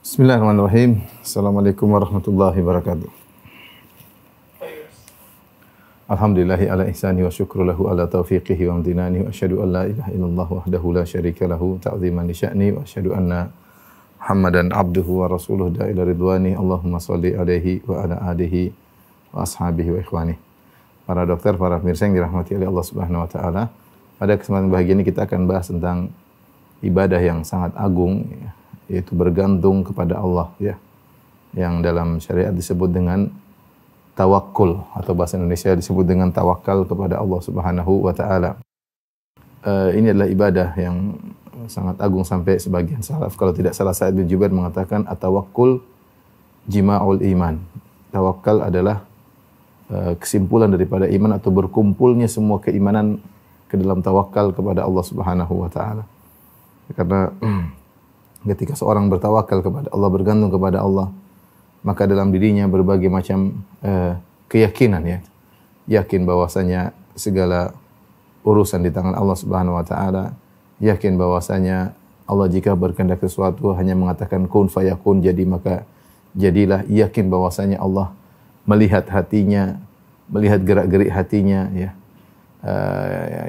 Bismillahirrahmanirrahim. Assalamualaikum warahmatullahi wabarakatuh. Alhamdulillahi ala ihsani wa syukru lahu ala taufiqihi wa amdinani wa asyhadu an la ilaha illallah wahdahu la syarika lahu ta'ziman li sya'ni wa asyhadu anna Muhammadan abduhu wa rasuluhu da'ila ridwani. Allahumma shalli alaihi wa ala alihi wa ashabihi wa ikhwani. Para dokter, para pemirsa yang dirahmati oleh Allah Subhanahu wa taala. Pada kesempatan bahagia ini kita akan bahas tentang ibadah yang sangat agung, yaitu bergantung kepada Allah, ya, yang dalam syariat disebut dengan tawakkul, atau bahasa Indonesia disebut dengan tawakal kepada Allah Subhanahu wa taala. Ini adalah ibadah yang sangat agung sampai sebagian salaf, kalau tidak salah Sa'id bin Jubair mengatakan at-tawakkul jima'ul iman. Tawakal adalah kesimpulan daripada iman, atau berkumpulnya semua keimanan ke dalam tawakal kepada Allah Subhanahu wa taala. Karena ketika seorang bertawakal kepada Allah, bergantung kepada Allah, maka dalam dirinya berbagai macam keyakinan, ya. Yakin bahwasanya segala urusan di tangan Allah Subhanahu wa taala, yakin bahwasanya Allah jika berkehendak sesuatu hanya mengatakan kun fayakun, jadi maka jadilah. Yakin bahwasanya Allah melihat hatinya, melihat gerak-gerik hatinya, ya.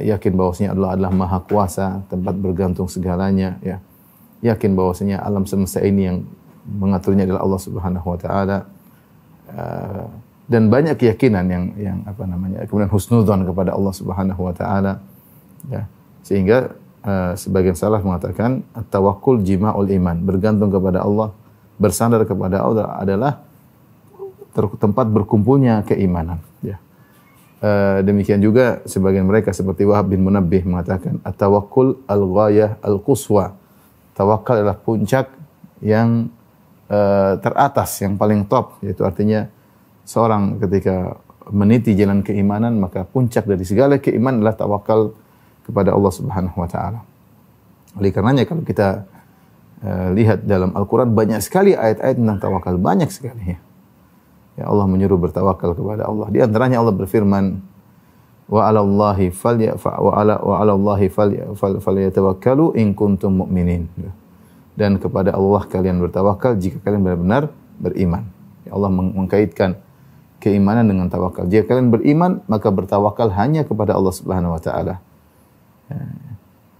Yakin bahwasanya Allah adalah Maha Kuasa, tempat bergantung segalanya, ya. Yakin bahwasanya alam semesta ini yang mengaturnya adalah Allah Subhanahu wa taala, dan banyak keyakinan yang kemudian husnudzon kepada Allah Subhanahu wa taala, ya. Sehingga sebagian salaf mengatakan at-tawakkul jima'ul iman, bergantung kepada Allah, bersandar kepada Allah adalah tempat berkumpulnya keimanan, ya. Demikian juga sebagian mereka seperti Wahab bin Munabbih mengatakan at-tawakkul al-ghayah al-quswa. Tawakal adalah puncak yang teratas, yang paling top, yaitu artinya seorang ketika meniti jalan keimanan, maka puncak dari segala keimanan adalah tawakal kepada Allah Subhanahu wa taala. Oleh karenanya kalau kita lihat dalam Al-Qur'an banyak sekali ayat-ayat tentang tawakal, banyak sekali, ya. Ya, Allah menyuruh bertawakal kepada Allah. Di antaranya Allah berfirman, wa 'alallahi falyatawakkalu in kuntum mu'minin. Dan kepada Allah kalian bertawakal jika kalian benar-benar beriman. Ya, Allah mengkaitkan keimanan dengan tawakal. Jika kalian beriman, maka bertawakal hanya kepada Allah Subhanahu wa taala. Ya.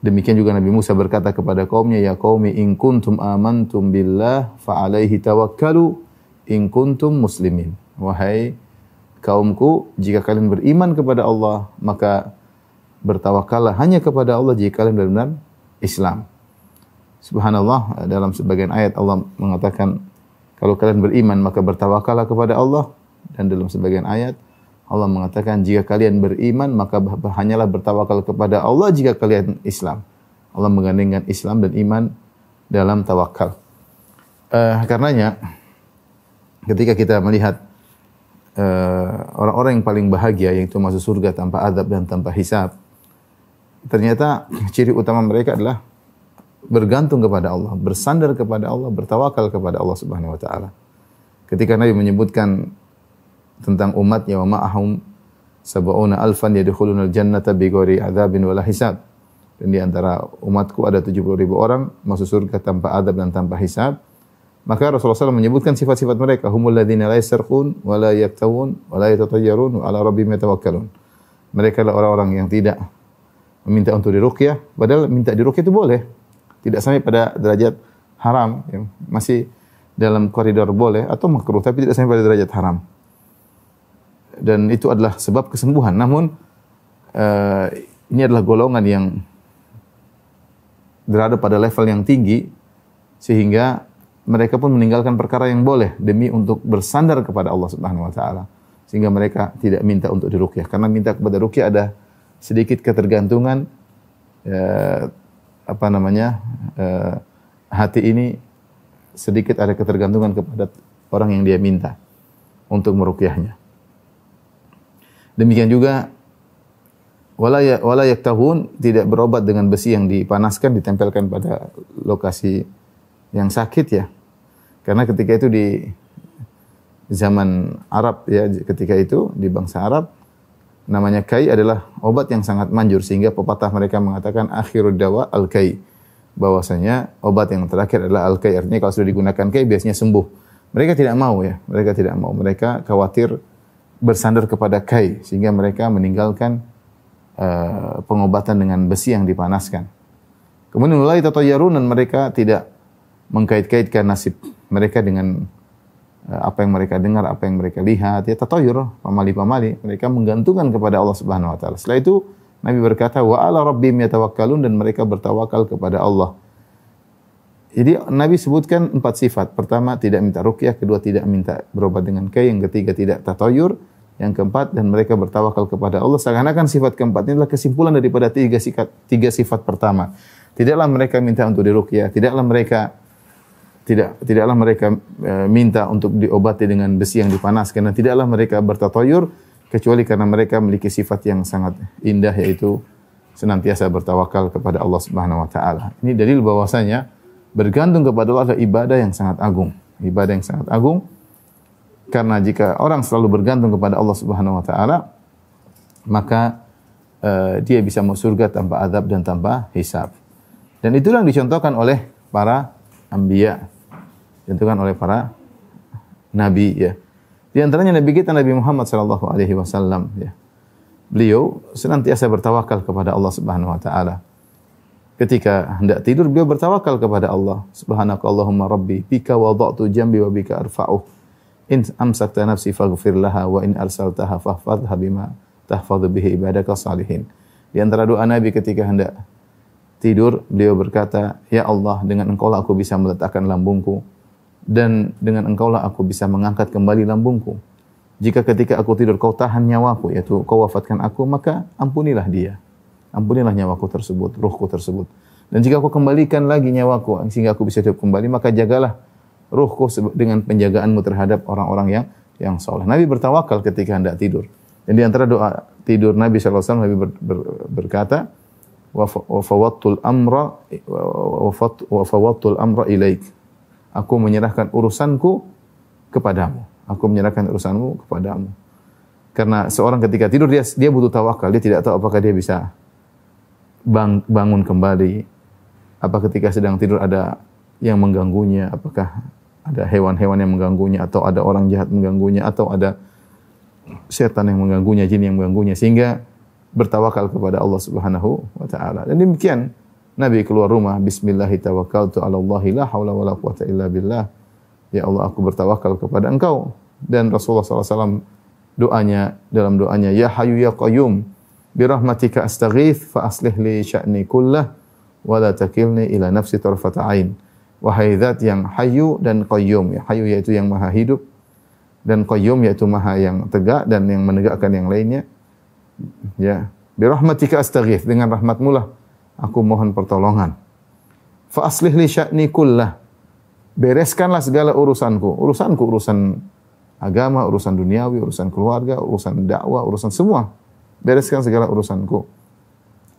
Demikian juga Nabi Musa berkata kepada kaumnya, ya qaumi in kuntum amantum billah fa 'alaihi tawakkalu in kuntum muslimin. Wahai kaumku, jika kalian beriman kepada Allah, maka bertawakallah hanya kepada Allah jika kalian benar-benar Islam. Subhanallah, dalam sebagian ayat Allah mengatakan kalau kalian beriman maka bertawakallah kepada Allah, dan dalam sebagian ayat Allah mengatakan jika kalian beriman maka hanyalah bertawakal kepada Allah jika kalian Islam. Allah menggandengkan Islam dan iman dalam tawakal. Karenanya ketika kita melihat orang-orang yang paling bahagia, yaitu masuk surga tanpa azab dan tanpa hisab, ternyata ciri utama mereka adalah bergantung kepada Allah, bersandar kepada Allah, bertawakal kepada Allah Subhanahu wa taala. Ketika Nabi menyebutkan tentang umatnya, wa ma'ahum sab'una alfan yadkhulunal jannata bighairi adzabin wala hisab. Dan di antara umatku ada 70.000 orang masuk surga tanpa azab dan tanpa hisab. Maka Rasulullah SAW menyebutkan sifat-sifat mereka, humul ladzina la yasrqun wa la yaktawun wa la yatatayyarun wa ala rabbihim yatawakkalun. Mereka adalah orang-orang yang tidak meminta untuk diruqyah, padahal minta diruqyah itu boleh. Tidak sampai pada derajat haram, ya. Masih dalam koridor boleh atau makruh, tapi tidak sampai pada derajat haram. Dan itu adalah sebab kesembuhan. Namun ini adalah golongan yang berada pada level yang tinggi, sehingga mereka pun meninggalkan perkara yang boleh demi untuk bersandar kepada Allah Subhanahu wa taala. Sehingga mereka tidak minta untuk diruqyah, karena minta kepada ruqyah ada sedikit ketergantungan, hati ini sedikit ada ketergantungan kepada orang yang dia minta untuk meruqyahnya. Demikian juga wala yaktahun, tidak berobat dengan besi yang dipanaskan ditempelkan pada lokasi yang sakit, ya. Karena ketika itu di zaman Arab, ya, ketika itu di bangsa Arab namanya kai adalah obat yang sangat manjur, sehingga pepatah mereka mengatakan akhirud dawa al-kai. bahwasanya obat yang terakhir adalah al-kai. Artinya kalau sudah digunakan kai biasanya sembuh. Mereka tidak mau ya, mereka tidak mau. Mereka khawatir bersandar kepada kai sehingga mereka meninggalkan pengobatan dengan besi yang dipanaskan. Kemudian mulai tatayyarun, dan mereka tidak mengkait-kaitkan nasib mereka dengan apa yang mereka dengar, apa yang mereka lihat. Ya tatayyur, pamali-pamali, mereka menggantungkan kepada Allah Subhanahu wa taala. Setelah itu Nabi berkata, wa ala rabbihim yatawakkalun, dan mereka bertawakal kepada Allah. Jadi Nabi sebutkan 4 sifat. Pertama, tidak minta ruqyah. Kedua, tidak minta berobat dengan kai. Yang ketiga, tidak tatayur. Yang keempat, dan mereka bertawakal kepada Allah. Seakan-akan sifat keempat ini adalah kesimpulan daripada tiga sifat pertama. Tidaklah mereka minta untuk diruqyah. Tidaklah mereka minta untuk diobati dengan besi yang dipanaskan. Dan tidaklah mereka bertatayur, kecuali karena mereka memiliki sifat yang sangat indah, yaitu senantiasa bertawakal kepada Allah Subhanahu wa taala. Ini dalil bahwasanya bergantung kepada Allah adalah ibadah yang sangat agung. Ibadah yang sangat agung. Karena jika orang selalu bergantung kepada Allah Subhanahu wa taala, maka dia bisa masuk surga tanpa azab dan tanpa hisab. Dan itulah yang dicontohkan oleh para anbiya. Dicontohkan oleh para nabi ya. Di antaranya nabi kita Nabi Muhammad sallallahu alaihi wasallam ya. Beliau senantiasa bertawakal kepada Allah Subhanahu wa taala. Ketika hendak tidur beliau bertawakal kepada Allah. Subhanakallahumma rabbi bika wada'tu jambi wa bika arfa'uh. In amsakta nafsi faghfir laha wa in arsaltaha fahfadha bima tahfadhu bihi ibadaka salihin. Di antara doa Nabi ketika hendak tidur beliau berkata, ya Allah, dengan Engkaulah aku bisa meletakkan lambungku, dan dengan Engkaulah aku bisa mengangkat kembali lambungku. Jika ketika aku tidur kau tahan nyawaku, yaitu kau wafatkan aku, maka ampunilah dia. Ampunilah nyawaku tersebut, ruhku tersebut. Dan jika aku kembalikan lagi nyawaku sehingga aku bisa hidup kembali, maka jagalah ruhku dengan penjagaanmu terhadap orang-orang yang saleh. Nabi bertawakal ketika hendak tidur. Dan di antara doa tidur Nabi sallallahu alaihi wasallam, Nabi berkata, wa fawattul amra ilaik. Aku menyerahkan urusanku kepadamu. Aku menyerahkan urusanmu kepadamu. Karena seorang ketika tidur dia butuh tawakal. Dia tidak tahu apakah dia bisa bangun kembali. Apa ketika sedang tidur ada yang mengganggunya, apakah ada hewan-hewan yang mengganggunya, atau ada orang jahat mengganggunya, atau ada setan yang mengganggunya, jin yang mengganggunya, sehingga bertawakal kepada Allah Subhanahu wa taala. Dan demikian Nabi keluar rumah, bismillahi tawakkaltu 'ala Allahi la haula wala quwwata illa billah. Ya Allah, aku bertawakal kepada Engkau. Dan Rasulullah SAW dalam doanya, ya Hayyu ya Qayyum birahmatika astaghits fa aslih li sya'ni kullah wa la takilni ila nafsi tarfata ain. Wahai zat yang Hayyu dan Qayyum, ya Hayyu yaitu yang maha hidup, dan Qayyum yaitu maha yang tegak dan yang menegakkan yang lainnya. Ya, birahmatika astaghits, dengan rahmat-Mu lah aku mohon pertolongan. Fa aslih li sya'ni kullah, bereskanlah segala urusanku, urusan agama, urusan duniawi, urusan keluarga, urusan dakwah, urusan semua. Bereskan segala urusanku.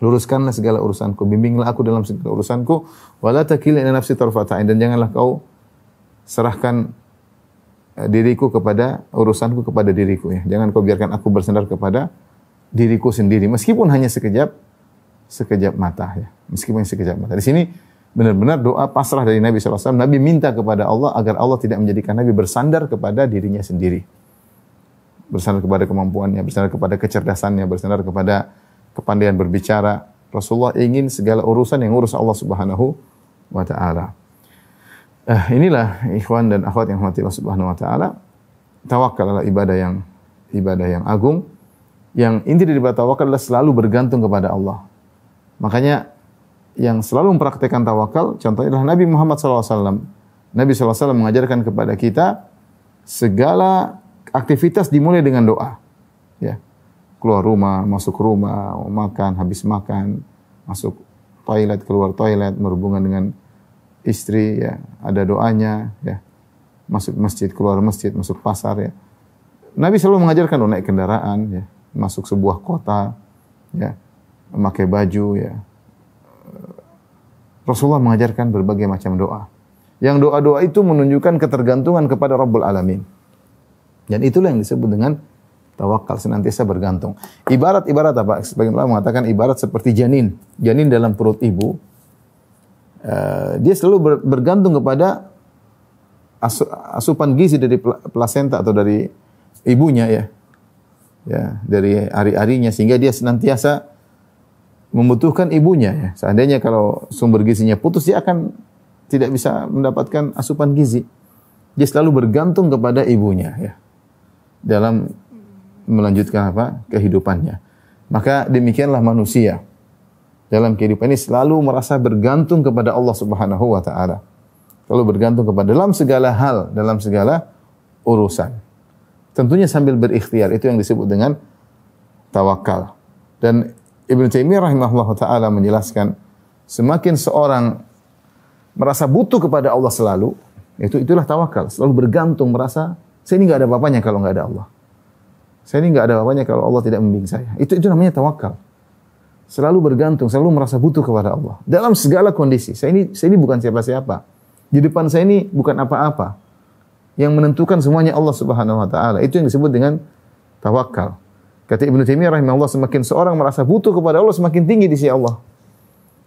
Luruskanlah segala urusanku, bimbinglah aku dalam segala urusanku, wala takilni ila nafsi tarfata ain, dan janganlah kau serahkan diriku kepada urusanku kepada diriku ya. Jangan kau biarkan aku bersandar kepada diriku sendiri, meskipun hanya sekejap mata ya. Meskipun sekejap mata. Di sini benar-benar doa pasrah dari Nabi SAW. Nabi minta kepada Allah agar Allah tidak menjadikan Nabi bersandar kepada dirinya sendiri. Bersandar kepada kemampuannya, bersandar kepada kecerdasannya, bersandar kepada kepandaian berbicara. Rasulullah ingin segala urusan yang urus Allah Subhanahu wa taala. Inilah ikhwan dan akhwat yang dirahmati Allah Subhanahu wa taala. Tawakal adalah ibadah yang agung. Yang inti dari tawakal adalah selalu bergantung kepada Allah. Makanya yang selalu mempraktikkan tawakal, contohnya adalah Nabi Muhammad SAW. Nabi SAW mengajarkan kepada kita segala aktivitas dimulai dengan doa. Ya. Keluar rumah, masuk rumah, makan, habis makan, masuk toilet, keluar toilet, berhubungan dengan istri, ya, ada doanya, ya. Masuk masjid, keluar masjid, masuk pasar, ya. Nabi selalu mengajarkan naik kendaraan, ya, masuk sebuah kota, ya, memakai baju, ya. Rasulullah mengajarkan berbagai macam doa. Yang doa-doa itu menunjukkan ketergantungan kepada Rabbul Alamin. Dan itulah yang disebut dengan tawakal, senantiasa bergantung. Ibarat apa? Sebagian ulama mengatakan ibarat seperti janin. Janin dalam perut ibu dia selalu bergantung kepada asupan gizi dari plasenta atau dari ibunya ya. Ya, dari ari-arinya sehingga dia senantiasa membutuhkan ibunya ya. Seandainya kalau sumber gizinya putus dia akan tidak bisa mendapatkan asupan gizi. Dia selalu bergantung kepada ibunya ya. Dalam melanjutkan kehidupannya. Maka demikianlah manusia. Dalam kehidupan ini selalu merasa bergantung kepada Allah Subhanahu wa taala. Selalu bergantung kepada dalam segala hal, dalam segala urusan. Tentunya sambil berikhtiar, itu yang disebut dengan tawakal. Dan Ibnu Taimiyah rahimahullah ta'ala menjelaskan, semakin seorang merasa butuh kepada Allah selalu, itulah tawakal. Selalu bergantung, merasa, saya ini nggak ada apa-apanya kalau nggak ada Allah. Saya ini nggak ada apa-apanya kalau Allah tidak membimbing saya. Itu namanya tawakal. Selalu bergantung, selalu merasa butuh kepada Allah. Dalam segala kondisi. Saya ini bukan siapa-siapa. Di depan saya ini bukan apa-apa. Yang menentukan semuanya Allah Subhanahu wa taala. Itu yang disebut dengan tawakal. Kata Ibnu Taimiyah rahimahullah, semakin seorang merasa butuh kepada Allah, semakin tinggi di sisi Allah.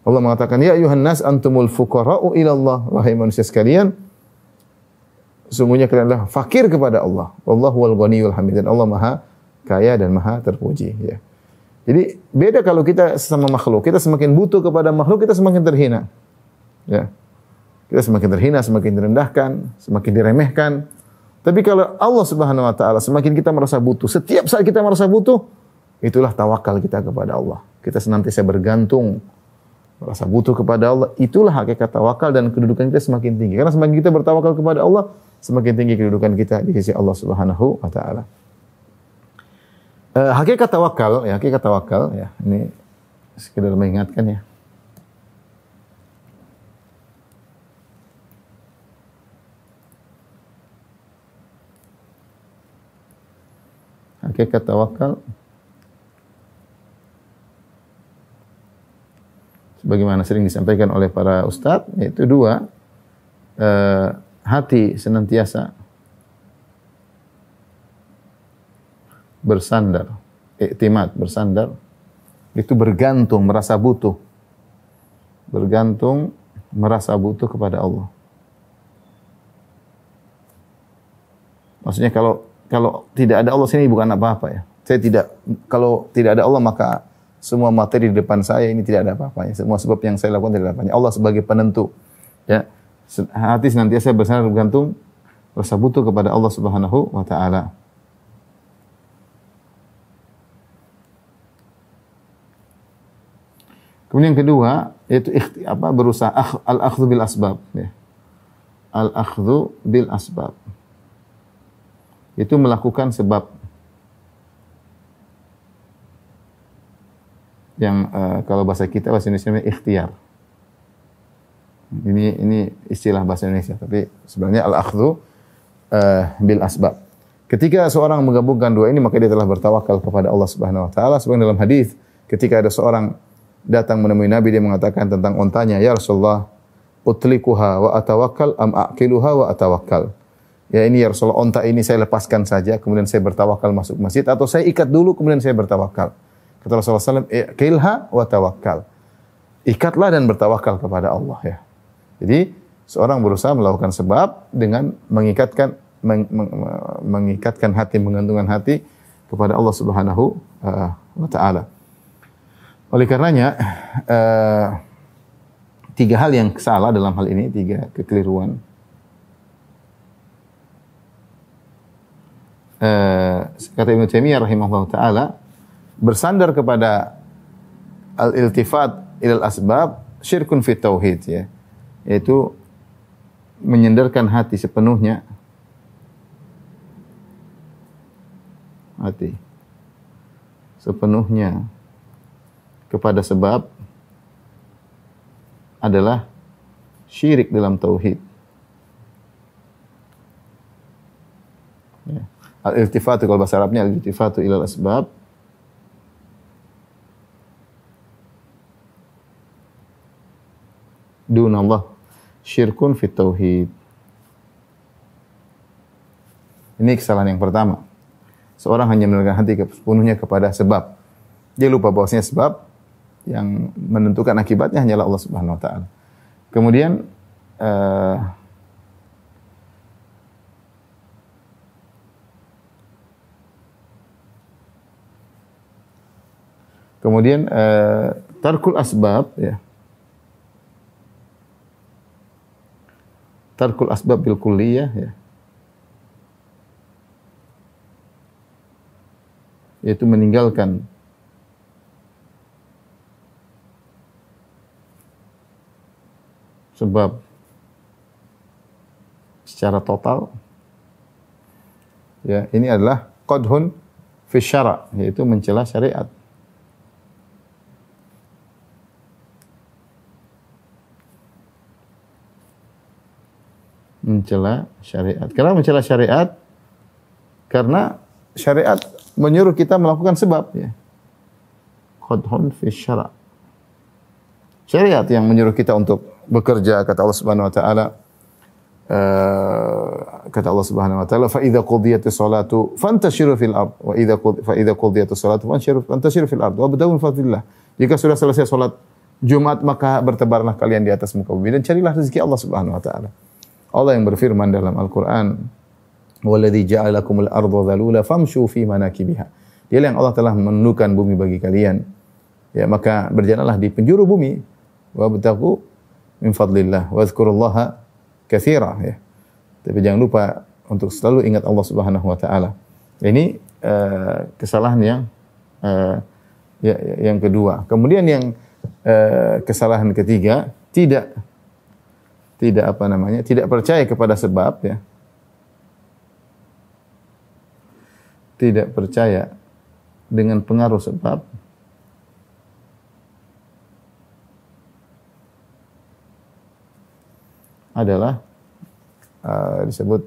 Allah mengatakan, "Ya ayuhan nas antumul fuqara'u ila Allah." Wahai manusia sekalian, sungguhnya kalian adalah fakir kepada Allah. Wallahu wal ghaniyul hamid. Dan Allah Maha kaya dan Maha terpuji, ya. Jadi beda kalau kita sesama makhluk. Kita semakin butuh kepada makhluk, kita semakin terhina. Ya. Kita semakin terhina, semakin direndahkan, semakin diremehkan. Tapi kalau Allah Subhanahu wa taala, semakin kita merasa butuh, setiap saat kita merasa butuh, itulah tawakal kita kepada Allah. Kita senantiasa bergantung, merasa butuh kepada Allah. Itulah hakikat tawakal dan kedudukan kita semakin tinggi. Karena semakin kita bertawakal kepada Allah, semakin tinggi kedudukan kita di sisi Allah Subhanahu wa taala. Hakikat tawakal ya, ini sekedar mengingatkan ya. Hakikat tawakal sebagaimana sering disampaikan oleh para ustadz, yaitu dua, hati senantiasa bersandar, iktimad, bersandar, itu bergantung, merasa butuh. Bergantung, merasa butuh kepada Allah. Maksudnya kalau tidak ada Allah, sini bukan apa-apa ya. Kalau tidak ada Allah, maka semua materi di depan saya ini tidak ada apa-apanya. Semua sebab yang saya lakukan tidak ada apa-apanya. Allah sebagai penentu. Ya. Hati senantiasa bersandar, bergantung, merasa butuh kepada Allah Subhanahu wa taala. Kemudian yang kedua, yaitu berusaha al-akhdhu bil asbab, ya. Al-akhdhu bil asbab. Itu melakukan sebab. Yang kalau bahasa Indonesia namanya ikhtiar. Ini istilah bahasa Indonesia, tapi sebenarnya al-akhdhu bil asbab. Ketika seorang menggabungkan dua ini, maka dia telah bertawakal kepada Allah Subhanahu wa taala. Sebagaimana dalam hadis, ketika ada seorang datang menemui Nabi, dia mengatakan tentang ontanya, "Ya Rasulullah, utlikuha wa atawakkal am aqiluha wa atawakkal?" Ya ini ya Rasulullah, onta ini saya lepaskan saja, kemudian saya bertawakal masuk masjid, atau saya ikat dulu kemudian saya bertawakal. Kata Rasulullah SAW, "Iqilha wa tawakkal." Ikatlah dan bertawakal kepada Allah, ya. Jadi seorang berusaha melakukan sebab dengan mengikatkan hati, menggantungkan hati kepada Allah Subhanahu wa taala. Oleh karenanya, tiga hal yang salah dalam hal ini, tiga kekeliruan. Kata Ibnu Taimiyah rahimahullah ta'ala, bersandar kepada al-iltifat ilal asbab syirkun fit tauhid, ya. Yaitu menyandarkan hati sepenuhnya, kepada sebab adalah syirik dalam tauhid. Ya. Al-iltifatu, kalau bahasa Arabnya al-iltifatu ilal asbab, dunallah syirkun fit tauhid. Ini kesalahan yang pertama. Seorang hanya menargetkan hati sepenuhnya kepada sebab. Dia lupa bahwasanya sebab yang menentukan akibatnya hanyalah Allah Subhanahu wa taala. Kemudian kemudian tarkul asbab, ya. Tarkul asbab bil kulliyah, ya. Yaitu meninggalkan sebab secara total, ya, ini adalah qadhun fi syara', yaitu mencela syariat. Mencela syariat. Kenapa mencela syariat? Karena syariat menyuruh kita melakukan sebab, ya. Qadhun fi syara'. Syariat yang menyuruh kita untuk bekerja, kata Allah Subhanahu wa taala, fa idza qudiyatis salatu fantashiru fil ard wa idza qudiyatis salatu fantashiru fil ard wabtaghu min fadlillah. Jika sudah selesai salat Jumat, maka bertebarlah kalian di atas muka bumi dan carilah rezeki Allah Subhanahu wa taala. Allah yang berfirman dalam Al-Qur'an, "Walladzi ja'ala lakumul arda dzalula famshu fi manakibiha." Dialah yang Allah telah menundukkan bumi bagi kalian. Ya, maka berjalanlah di penjuru bumi. Wabtaghu min fadlillah wa dzkurullaha katsira, ya. Tapi jangan lupa untuk selalu ingat Allah Subhanahu wa taala. Ini kesalahan yang kedua. Kemudian yang kesalahan ketiga, tidak percaya kepada sebab, ya. Tidak percaya dengan pengaruh sebab. Adalah disebut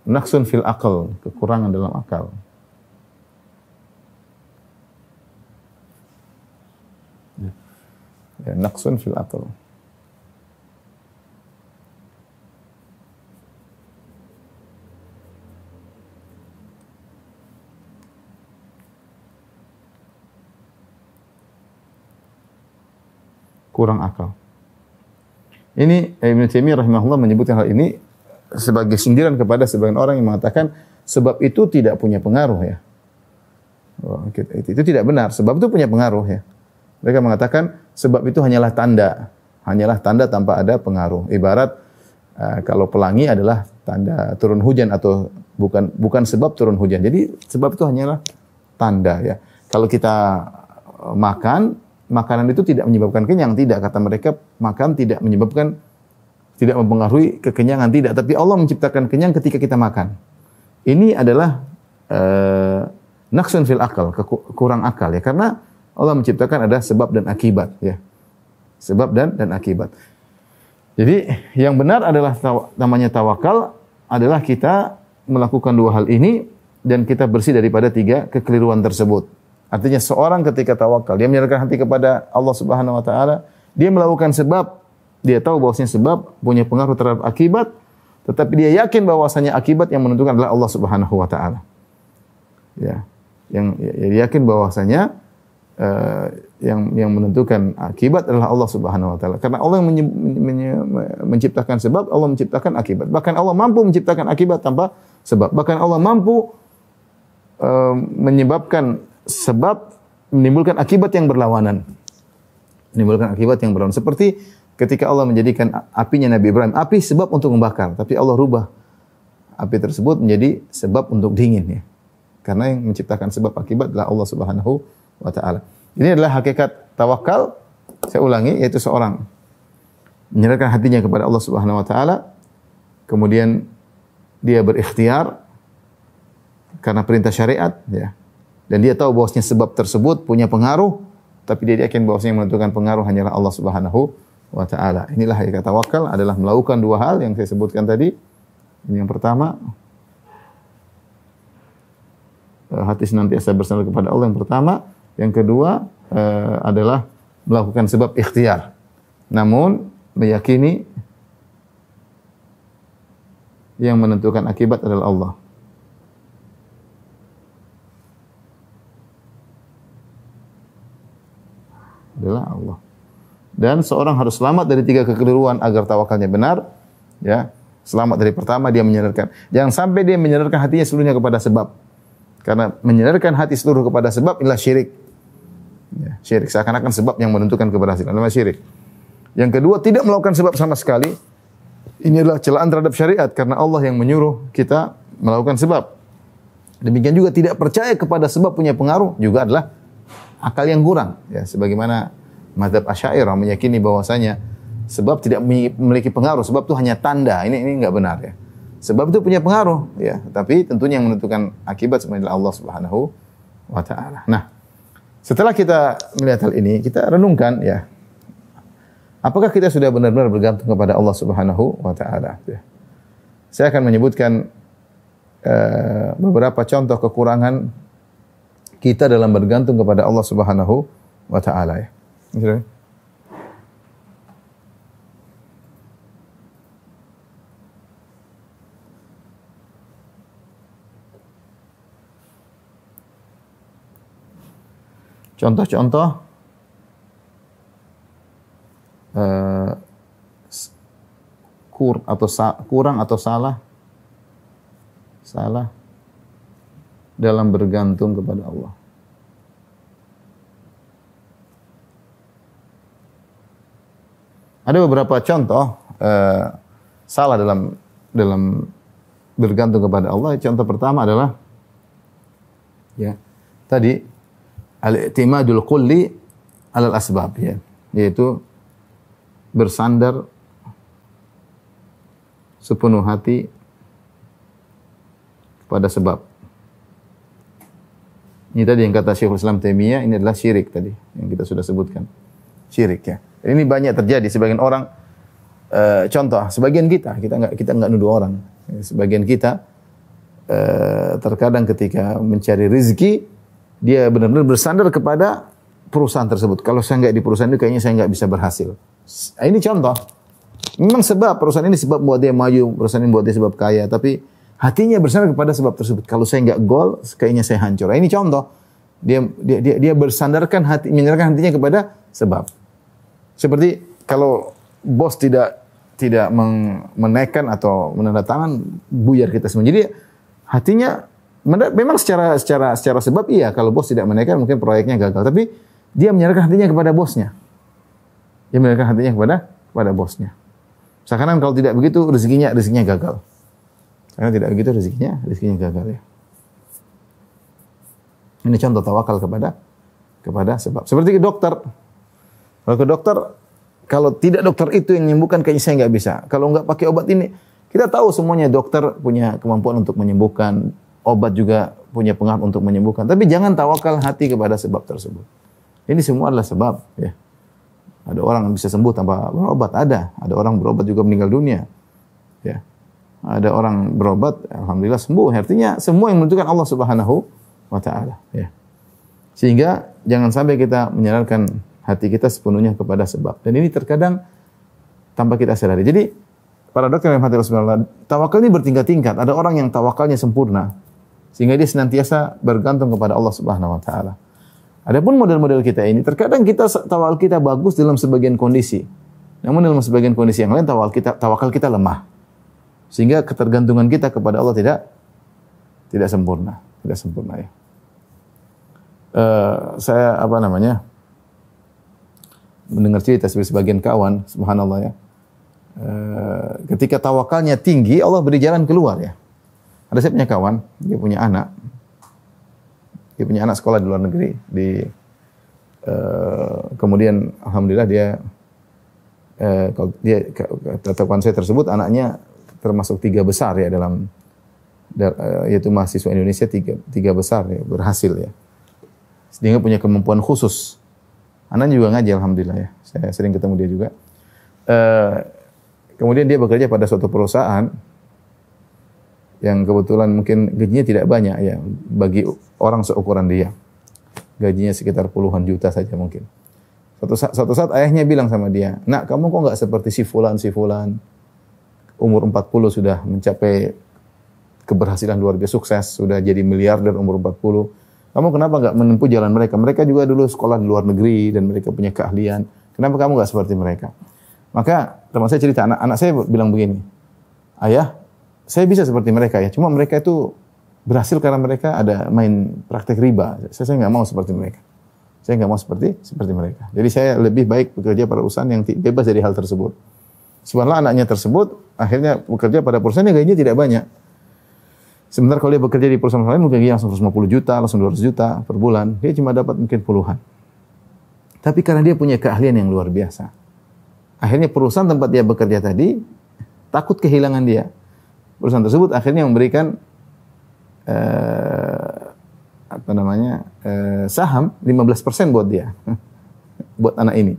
naqsun fil aql, kekurangan dalam akal. Ya, naqsun fil aql. Kurang akal. Ini Ibnu Taimiyah rahimahullah menyebutkan hal ini sebagai sindiran kepada sebagian orang yang mengatakan sebab itu tidak punya pengaruh, ya. Itu tidak benar. Sebab itu punya pengaruh, ya. Mereka mengatakan sebab itu hanyalah tanda tanpa ada pengaruh. Ibarat kalau pelangi adalah tanda turun hujan atau bukan sebab turun hujan. Jadi sebab itu hanyalah tanda, ya. Kalau kita makan, makanan itu tidak menyebabkan kenyang, tidak, kata mereka. Makan tidak mempengaruhi kekenyangan, tidak, tapi Allah menciptakan kenyang ketika kita makan. Ini adalah naqsun fil akal, kurang akal, ya, karena Allah menciptakan ada sebab dan akibat, ya. Sebab dan akibat. Jadi yang benar adalah namanya tawakal adalah kita melakukan dua hal ini dan kita bersih daripada tiga kekeliruan tersebut. Artinya seorang ketika tawakal, dia menyerahkan hati kepada Allah Subhanahu wa taala, dia melakukan sebab, dia tahu bahwasanya sebab punya pengaruh terhadap akibat, tetapi dia yakin bahwasanya akibat yang menentukan adalah Allah Subhanahu wa taala. Ya. Yang yakin bahwasanya yang menentukan akibat adalah Allah Subhanahu wa taala. Karena Allah yang menciptakan sebab, Allah menciptakan akibat. Bahkan Allah mampu menciptakan akibat tanpa sebab. Bahkan Allah mampu menyebabkan sebab menimbulkan akibat yang berlawanan. Seperti ketika Allah menjadikan apinya Nabi Ibrahim, api sebab untuk membakar, tapi Allah rubah api tersebut menjadi sebab untuk dingin, ya. Karena yang menciptakan sebab akibat adalah Allah Subhanahu wa taala. Ini adalah hakikat tawakal. Saya ulangi, yaitu seorang menyerahkan hatinya kepada Allah Subhanahu wa taala, kemudian dia berikhtiar karena perintah syariat, ya. Dan dia tahu bahwasanya sebab tersebut punya pengaruh, tapi dia yakin bahwasanya yang menentukan pengaruh hanyalah Allah Subhanahu wa taala. Inilah hakikat tawakal, adalah melakukan dua hal yang saya sebutkan tadi. Ini yang pertama, hati senantiasa bersandar kepada Allah, yang pertama. Yang kedua adalah melakukan sebab ikhtiar, namun meyakini yang menentukan akibat adalah Allah. Dan seorang harus selamat dari 3 kekeliruan agar tawakalnya benar. Ya, selamat dari pertama dia menyandarkan. Jangan sampai dia menyandarkan hatinya seluruhnya kepada sebab. Karena menyandarkan hati seluruh kepada sebab inilah syirik. Ya, syirik seakan-akan sebab yang menentukan keberhasilan. Namanya syirik. Yang kedua, tidak melakukan sebab sama sekali. Ini adalah celaan terhadap syariat karena Allah yang menyuruh kita melakukan sebab. Demikian juga tidak percaya kepada sebab punya pengaruh juga adalah akal yang kurang. Ya, sebagaimana mazhab Asy'ariyah meyakini bahwasanya sebab tidak memiliki pengaruh, sebab itu hanya tanda. Ini enggak benar ya. Sebab itu punya pengaruh ya, tapi tentunya yang menentukan akibat sebenarnya Allah Subhanahu wa taala. Nah, setelah kita melihat hal ini, kita renungkan ya. Apakah kita sudah benar-benar bergantung kepada Allah Subhanahu wa taala ya. Saya akan menyebutkan beberapa contoh kekurangan kita dalam bergantung kepada Allah Subhanahu wa taala ya. Misalnya, contoh-contoh kurang atau salah dalam bergantung kepada Allah. Ada beberapa contoh salah dalam bergantung kepada Allah. Contoh pertama adalah ya tadi al-i'timadul kulli 'alal asbab ya, yaitu bersandar sepenuh hati pada sebab. Ini tadi yang kata Syekhul Islam Taimiyah, ini adalah syirik tadi yang kita sudah sebutkan. Syirik ya. Ini banyak terjadi sebagian orang contoh, sebagian kita enggak nuduh orang. Sebagian kita terkadang ketika mencari rezeki dia benar-benar bersandar kepada perusahaan tersebut. Kalau saya enggak di perusahaan itu kayaknya saya enggak bisa berhasil. Ini contoh. Memang sebab perusahaan ini sebab buat dia maju, perusahaan ini buat dia sebab kaya, tapi hatinya bersandar kepada sebab tersebut. Kalau saya enggak gol, kayaknya saya hancur. Ini contoh. Dia bersandarkan hati, menyerahkan hatinya kepada sebab. Seperti kalau bos tidak menaikkan atau menandatangan, buyar kita semua. Jadi hatinya memang secara sebab iya, kalau bos tidak menaikkan mungkin proyeknya gagal, tapi dia menyerahkan hatinya kepada bosnya. Dia menyerahkan hatinya kepada bosnya. Seakan-akan kalau tidak begitu rezekinya gagal. Karena tidak begitu rezekinya gagal ya. Ini contoh tawakal kepada sebab. Seperti ke dokter. Kalau ke dokter, kalau tidak dokter itu yang menyembuhkan, kayaknya saya nggak bisa. Kalau nggak pakai obat ini, kita tahu semuanya dokter punya kemampuan untuk menyembuhkan, obat juga punya pengaruh untuk menyembuhkan. Tapi jangan tawakal hati kepada sebab tersebut. Ini semua adalah sebab. Ya. Ada orang yang bisa sembuh tanpa berobat, ada orang berobat juga meninggal dunia. Ya. Ada orang berobat, alhamdulillah sembuh. Artinya semua yang menentukan Allah Subhanahu wa taala, ya. Sehingga jangan sampai kita menyerahkan hati kita sepenuhnya kepada sebab. Dan ini terkadang tanpa kita sadari. Jadi para dokter yang hati Rasulullah, tawakal ini bertingkat-tingkat. Ada orang yang tawakalnya sempurna sehingga dia senantiasa bergantung kepada Allah Subhanahu wa taala. Adapun model-model kita ini, terkadang kita tawakal kita bagus dalam sebagian kondisi. Namun dalam sebagian kondisi yang lain tawakal kita lemah. Sehingga ketergantungan kita kepada Allah tidak sempurna ya. Saya mendengar cerita sebagian kawan, subhanallah ya. Ketika tawakalnya tinggi, Allah beri jalan keluar ya. Ada saya punya kawan, dia punya anak sekolah di luar negeri. Kemudian alhamdulillah kata kawan saya tersebut, anaknya termasuk 3 besar ya yaitu mahasiswa Indonesia 3 besar ya, berhasil ya. Dia punya kemampuan khusus. Anaknya juga ngaji alhamdulillah ya. Saya sering ketemu dia juga. Kemudian dia bekerja pada suatu perusahaan yang kebetulan mungkin gajinya tidak banyak ya bagi orang seukuran dia. Gajinya sekitar puluhan juta saja mungkin. Suatu saat ayahnya bilang sama dia, "Nak, kamu kok enggak seperti si fulan umur 40 sudah mencapai keberhasilan luar biasa, sukses, sudah jadi miliarder umur 40. Kamu kenapa enggak menempuh jalan mereka? Mereka juga dulu sekolah di luar negeri dan mereka punya keahlian. Kenapa kamu nggak seperti mereka? Maka teman saya cerita, anak saya bilang begini, ayah, saya bisa seperti mereka ya, cuma mereka itu berhasil karena mereka ada main praktek riba. Saya nggak mau seperti mereka. Saya nggak mau seperti mereka. Jadi saya lebih baik bekerja pada perusahaan yang bebas dari hal tersebut. Subhanallah, anaknya tersebut akhirnya bekerja pada perusahaan yang gajinya tidak banyak. Sebentar kalau dia bekerja di perusahaan lain mungkin gajinya langsung 150 juta, langsung 200 juta per bulan. Dia cuma dapat mungkin puluhan. Tapi karena dia punya keahlian yang luar biasa. Akhirnya perusahaan tempat dia bekerja tadi takut kehilangan dia. Perusahaan tersebut akhirnya memberikan saham 15% buat dia. Buat anak ini.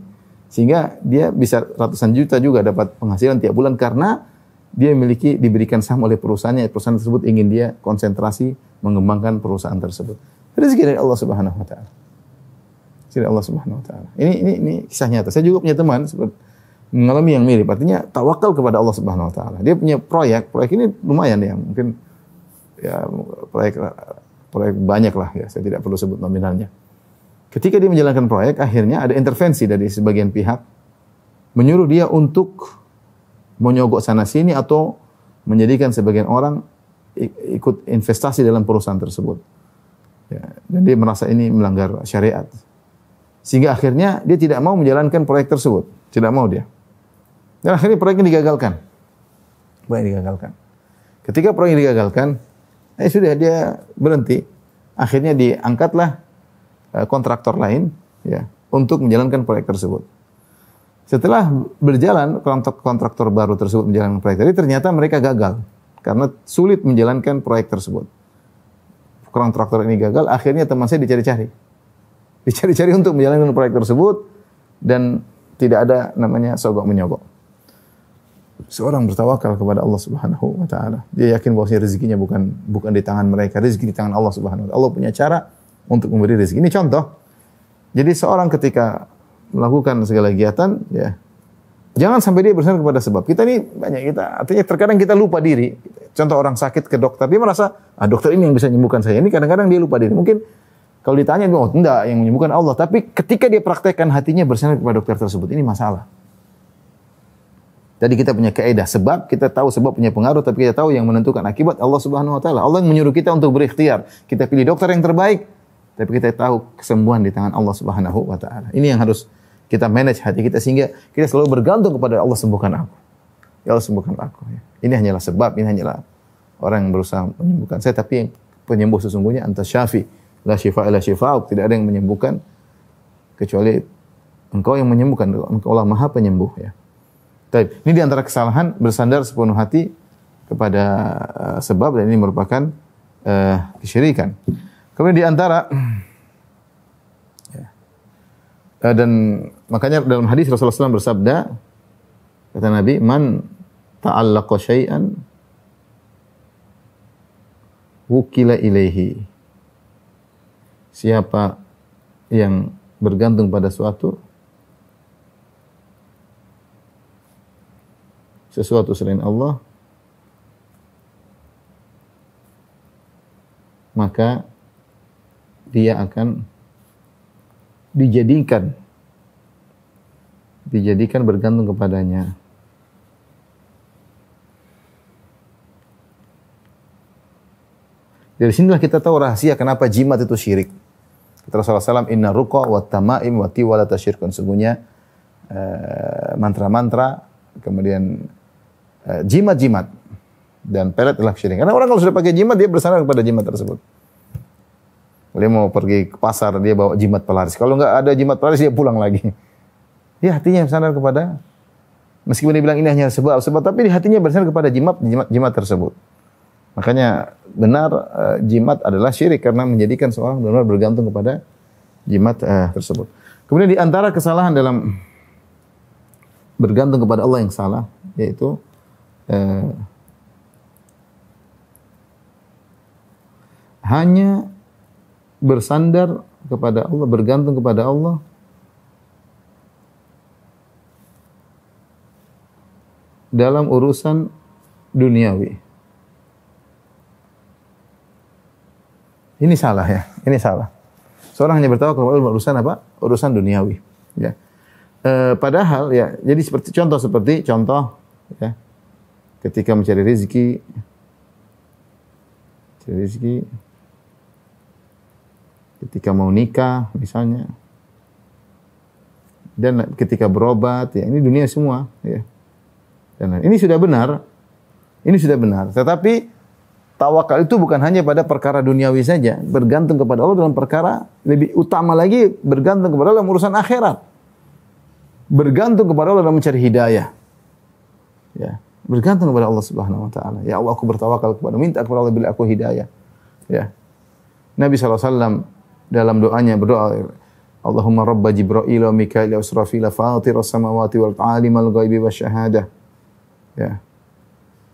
Sehingga dia bisa ratusan juta juga dapat penghasilan tiap bulan karena dia diberikan saham oleh perusahaannya. Perusahaan tersebut ingin dia konsentrasi mengembangkan perusahaan tersebut. Rezeki dari Allah Subhanahu wa taala. Rezeki dari Allah Subhanahu wa taala. Ini kisah nyata. Saya juga punya teman mengalami yang mirip. Artinya tawakal kepada Allah Subhanahu wa taala. Dia punya proyek ini lumayan ya, mungkin ya proyek banyak lah ya. Saya tidak perlu sebut nominalnya. Ketika dia menjalankan proyek, akhirnya ada intervensi dari sebagian pihak menyuruh dia untuk menyogok sana sini atau menjadikan sebagian orang ikut investasi dalam perusahaan tersebut. Ya, dan dia merasa ini melanggar syariat. Sehingga akhirnya dia tidak mau menjalankan proyek tersebut. Tidak mau dia. Dan akhirnya proyeknya digagalkan. Ketika proyek digagalkan, sudah dia berhenti. Akhirnya diangkatlah kontraktor lain ya untuk menjalankan proyek tersebut. Setelah berjalan kontraktor baru tersebut menjalankan proyek tadi, ternyata mereka gagal karena sulit menjalankan proyek tersebut. Kontraktor ini gagal, akhirnya teman saya dicari-cari untuk menjalankan proyek tersebut dan tidak ada namanya sogok menyogok. Seorang bertawakal kepada Allah Subhanahu wa taala. Dia yakin bahwa rezekinya bukan di tangan mereka, rezeki di tangan Allah Subhanahu wa taala. Allah punya cara untuk memberi rezeki. Ini contoh. Jadi seorang ketika melakukan segala kegiatan, ya, jangan sampai dia bersandar kepada sebab. Artinya terkadang kita lupa diri. Contoh orang sakit ke dokter, dia merasa, dokter ini yang bisa menyembuhkan saya. Ini kadang-kadang dia lupa diri. Mungkin kalau ditanya, enggak, yang menyembuhkan Allah. Tapi ketika dia praktekkan hatinya bersandar kepada dokter tersebut, ini masalah. Jadi kita punya kaidah sebab, kita tahu sebab punya pengaruh, tapi kita tahu yang menentukan akibat Allah Subhanahu wa taala. Allah yang menyuruh kita untuk berikhtiar. Kita pilih dokter yang terbaik, tapi kita tahu kesembuhan di tangan Allah Subhanahu wa taala. Ini yang harus kita manage hati kita sehingga kita selalu bergantung kepada Allah, sembuhkan aku. Ya Allah, sembuhkan aku. Ini hanyalah sebab, ini hanyalah orang yang berusaha menyembuhkan saya, tapi yang penyembuh sesungguhnya anta syafi, la syifa illa syifa'uk. Tidak ada yang menyembuhkan kecuali Engkau yang menyembuhkan. Engkau Allah Maha Penyembuh ya. Baik, ini di antara kesalahan bersandar sepenuh hati kepada sebab, dan ini merupakan kesyirikan. Kemudian di antara dan makanya dalam hadis Rasulullah SAW bersabda, kata Nabi, man ta'allaqa syai'an wukila ilaihi. Siapa yang bergantung pada sesuatu selain Allah, maka dia akan dijadikan bergantung kepadanya. Dari sinilah kita tahu rahasia kenapa jimat itu syirik. Kata Rasulullah SAW, inna ruqa wa tamaim wa tiwalata syirkun. Sesungguhnya mantra-mantra, kemudian jimat-jimat dan pelet adalah syirik. Karena orang kalau sudah pakai jimat, dia bersandar kepada jimat tersebut. Dia mau pergi ke pasar, dia bawa jimat pelaris. Kalau enggak ada jimat pelaris, dia pulang lagi. Ya, hatinya bersandar kepada, meskipun dia bilang ini hanya sebab, tapi di hatinya bersandar kepada jimat tersebut. Makanya benar jimat adalah syirik karena menjadikan seorang benar-benar bergantung kepada jimat tersebut. Kemudian di antara kesalahan dalam bergantung kepada Allah yang salah, yaitu hanya bersandar kepada Allah, bergantung kepada Allah dalam urusan duniawi. Ini salah ya, ini salah. Seorang hanya bertawakal kepada urusan apa? Urusan duniawi. Ya. Padahal ya, jadi seperti contoh ya, ketika mencari rezeki, ketika mau nikah misalnya, dan ketika berobat, ya ini dunia semua, ya. Dan ini sudah benar, Tetapi tawakal itu bukan hanya pada perkara duniawi saja, bergantung kepada Allah dalam perkara lebih utama lagi, bergantung kepada Allah dalam urusan akhirat. Bergantung kepada Allah dalam mencari hidayah. Ya, bergantung kepada Allah Subhanahu wa taala. Ya Allah, aku bertawakal kepada, minta kepada Allah beri aku hidayah. Ya. Nabi SAW dalam doanya berdoa, Allahumma rabba Jibril wa Mikail wa Israfil fatir as-samawati wal alim al-ghaibi wasyahadah. Ya.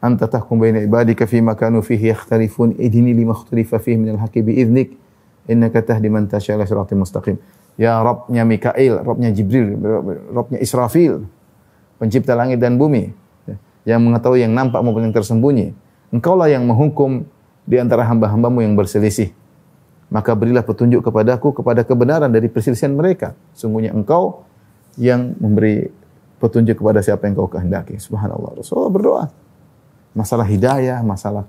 Anta tahkum baina ibadika fima kanu fihi yakhtalifun idhini lima ikhtalafa fihi minal haqqi bi idhnik innaka tahdi man tasya ila siratal mustaqim. Ya Rabbnya Mikail, Rabbnya Jibril, Rabbnya Israfil, pencipta langit dan bumi, yang mengetahui yang nampak maupun yang tersembunyi. Engkaulah yang menghukum di antara hamba-hambamu yang berselisih. Maka berilah petunjuk kepadaku kepada kebenaran dari perselisihan mereka. Sungguhnya engkau yang memberi petunjuk kepada siapa yang engkau kehendaki. Subhanallah. Rasulullah berdoa. Masalah hidayah, masalah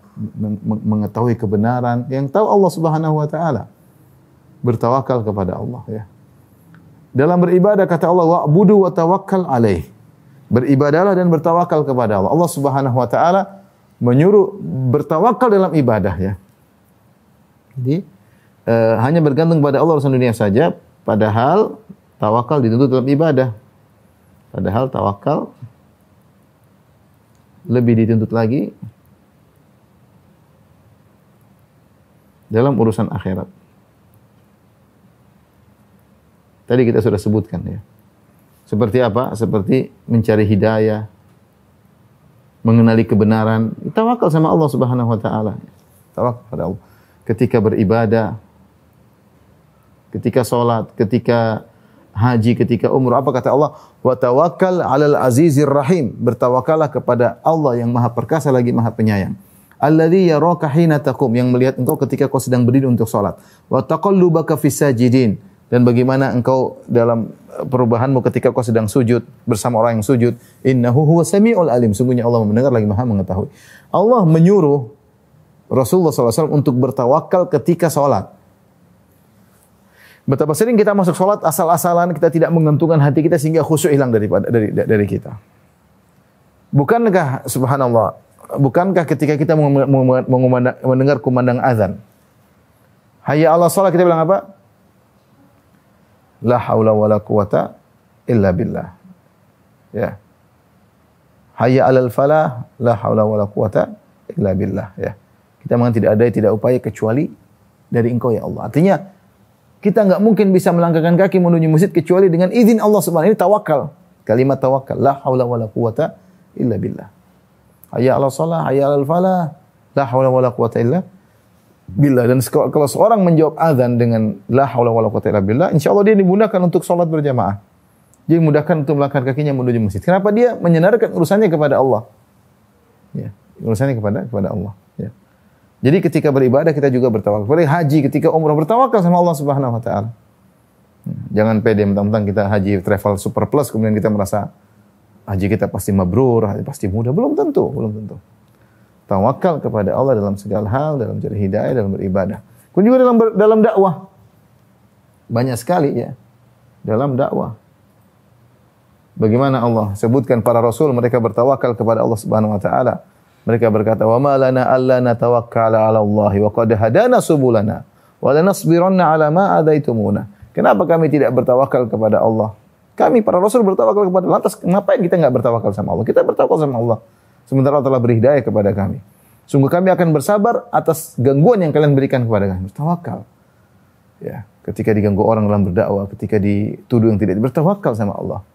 mengetahui kebenaran, yang tahu Allah Subhanahu wa taala. Bertawakal kepada Allah, ya. Dalam beribadah kata Allah, wa'budu wa tawakkal alaih. Beribadahlah dan bertawakal kepada Allah. Allah Subhanahu wa taala menyuruh bertawakal dalam ibadah, ya. Jadi hanya bergantung pada Allah urusan dunia saja, padahal tawakal dituntut dalam ibadah. Padahal tawakal lebih dituntut lagi dalam urusan akhirat. Tadi kita sudah sebutkan, ya. Seperti apa? Seperti mencari hidayah, mengenali kebenaran, tawakal sama Allah Subhanahu wa taala. Tawakal pada Allah. Ketika beribadah, ketika salat, ketika haji, ketika umrah, apa kata Allah? Wa tawakkal 'alal azizir rahim. Bertawakallah kepada Allah yang Maha Perkasa lagi Maha Penyayang. Alladzi yaraka hina taqum, yang melihat engkau ketika kau sedang berdiri untuk salat. Wa taqallubaka fis sajidin, dan bagaimana engkau dalam perubahanmu ketika kau sedang sujud bersama orang yang sujud. Innahu huwas samiul alim, sungguhnya Allah mendengar lagi Maha mengetahui. Allah menyuruh Rasulullah SAW untuk bertawakal ketika salat. Betapa sering kita masuk salat asal-asalan, kita tidak menggantungkan hati kita sehingga khusyuk hilang dari kita. Bukankah subhanallah, bukankah ketika kita mendengar kumandang azan, hayya 'alas shalah, kita bilang apa? La haula wala quwata illa billah. Ya. Hayya 'alal falah, la haula wala quwata illa billah, ya. Kita mengatakan tidak upaya kecuali dari Engkau, ya Allah. Artinya kita enggak mungkin bisa melangkahkan kaki menuju masjid kecuali dengan izin Allah Subhanahu. Ini tawakal. Kalimat tawakal, la haula wala quwata illa billah. Hayya 'alas shalah, hayya 'alal falah, la haula wala quwata illa billah. Dan kalau seorang menjawab azan dengan la haula wala quwata illa billah, insyaallah dia dimudahkan untuk salat berjamaah. Dia dimudahkan untuk melangkahkan kakinya menuju masjid. Kenapa? Dia menyandarkan urusannya kepada Allah. Ya, urusannya kepada Allah, ya. Jadi ketika beribadah kita juga bertawakal. Seperti haji, ketika umrah bertawakal sama Allah Subhanahu wa taala. Jangan pede mentang-mentang kita haji travel super plus kemudian kita merasa haji kita pasti mabrur, pasti mudah. Belum tentu. Tawakal kepada Allah dalam segala hal, dalam cari hidayah, dalam beribadah. Kemudian juga dalam dakwah. Banyak sekali, ya. Dalam dakwah. Bagaimana Allah sebutkan para rasul, mereka bertawakal kepada Allah Subhanahu wa taala. Mereka berkata, "Wa ma lana alla natawakkala 'ala Allah wa qad hadana subulana wa lanasbiranna 'ala ma adaitumuna." Kenapa kami tidak bertawakal kepada Allah? Kami para rasul bertawakal kepada Allah. Lantas ngapain kita enggak bertawakal sama Allah? Kita bertawakal sama Allah. Sementara Allah telah beri hidayah kepada kami. Sungguh kami akan bersabar atas gangguan yang kalian berikan kepada kami. Bertawakal. Ya, ketika diganggu orang dalam berdakwah, ketika dituduh yang tidak, bertawakal sama Allah.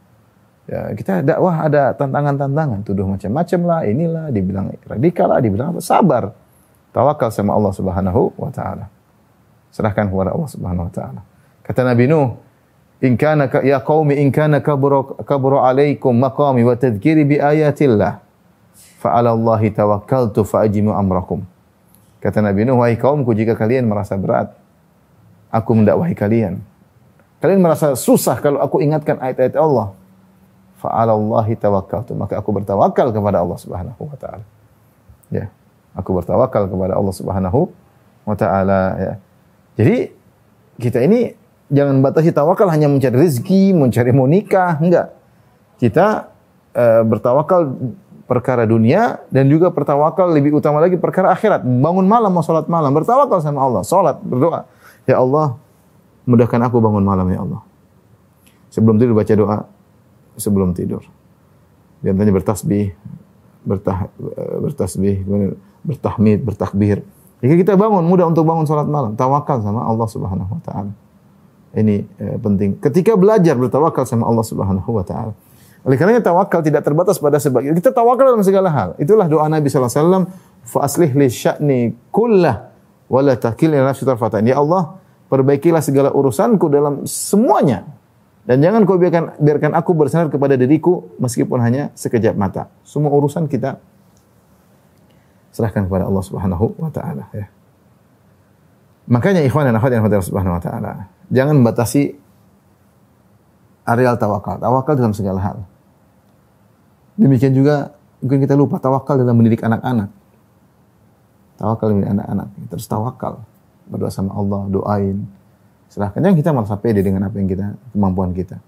Ya, kita dakwah ada tantangan-tantangan, tuduh macam-macam lah, inilah, dibilang radikal lah, dibilang apa, sabar. Tawakal sama Allah Subhanahu wa taala. Serahkan kepada Allah Subhanahu wa taala. Kata Nabi Nuh, "In kana ya qaumi in kana kabura alaikum maqami wa tadhkiri bi ayatillah, fa 'ala Allahi tawakkaltu fa ajimu amrakum." Kata Nabi Nuh, "Wahai kaumku, jika kalian merasa berat aku mendakwahi kalian. Kalian merasa susah kalau aku ingatkan ayat-ayat Allah. fa 'alallahi tawakkaltu, maka aku bertawakal kepada Allah Subhanahu wa taala. Ya. Aku bertawakal kepada Allah Subhanahu wa taala, ya. Jadi kita ini jangan batasi tawakal hanya mencari rezeki, mencari mau nikah, enggak. Kita bertawakal perkara dunia dan juga bertawakal lebih utama lagi perkara akhirat. Bangun malam mau salat malam, bertawakal sama Allah, salat, berdoa. Ya Allah, mudahkan aku bangun malam ya Allah. Sebelum tidur baca doa sebelum tidur. Di antaranya bertasbih, bertasbih, bertahmid, bertakbir. Jika kita bangun, mudah untuk bangun salat malam, tawakal sama Allah Subhanahu wa taala. Ini penting. Ketika belajar bertawakal sama Allah Subhanahu wa taala. Oleh karenanya tawakal tidak terbatas pada sebab. Kita tawakal dalam segala hal. Itulah doa Nabi sallallahu alaihi wasallam, fa aslih li sya'ni kullah wa la takilni nafsi tarfatan. Ya Allah, perbaikilah segala urusanku dalam semuanya. Dan jangan kau biarkan aku bersandar kepada diriku meskipun hanya sekejap mata. Semua urusan kita serahkan kepada Allah Subhanahu wa taala, ya. Makanya ikhwan dan akhwat yang dirahmati Allah Subhanahu wa taala, jangan membatasi areal tawakal. Tawakal dalam segala hal. Demikian juga mungkin kita lupa tawakal dalam mendidik anak-anak. Tawakal mendidik anak-anak. Terus tawakal, berdoa sama Allah, doain. Serahkan. Jangan kita merasa pede dengan apa yang kita, kemampuan kita.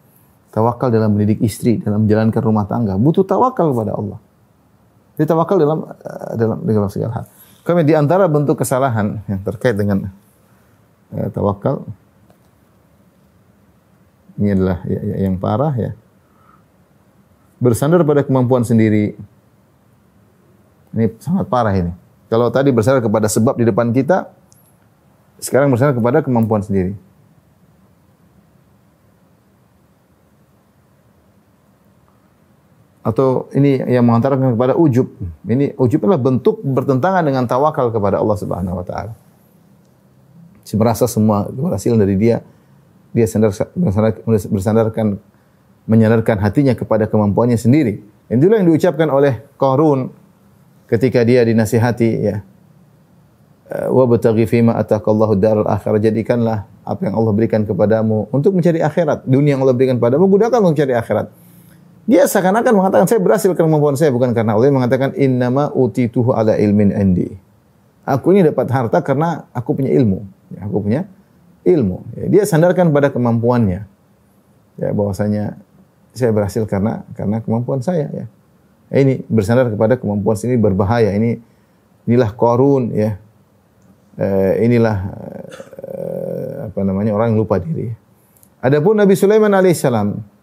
Tawakal dalam mendidik istri, dalam menjalankan rumah tangga. Butuh tawakal kepada Allah. Jadi tawakal dalam segala hal. Kami di antara bentuk kesalahan yang terkait dengan tawakal, ini adalah yang parah, ya. Bersandar pada kemampuan sendiri. Ini sangat parah ini. Kalau tadi bersandar kepada sebab di depan kita, sekarang bersandar kepada kemampuan sendiri. Atau ini yang mengantarkan kepada ujub. Ini ujub adalah bentuk bertentangan dengan tawakal kepada Allah Subhanahu wa taala. Si merasa semua keberhasilan dari dia bersandarkan menyandarkan hatinya kepada kemampuannya sendiri. Itulah yang diucapkan oleh Qarun ketika dia dinasihati, ya. Wa bataghi fima ataqallahu darul akhirah, jadikanlah apa yang Allah berikan kepadamu untuk mencari akhirat. Dunia yang Allah berikan padamu gunakan untuk mencari akhirat. Dia seakan-akan mengatakan saya berhasil karena kemampuan saya, bukan karena Allah. Dia mengatakan innama utituhu ala ilmin indi. Aku ini dapat harta karena aku punya ilmu. Ya, aku punya ilmu. Ya, dia sandarkan pada kemampuannya. Ya, bahwasanya saya berhasil karena kemampuan saya, ya. Ini bersandar kepada kemampuan sendiri berbahaya. Inilah Qarun, ya. Orang yang lupa diri. Adapun Nabi Sulaiman alaihissalam,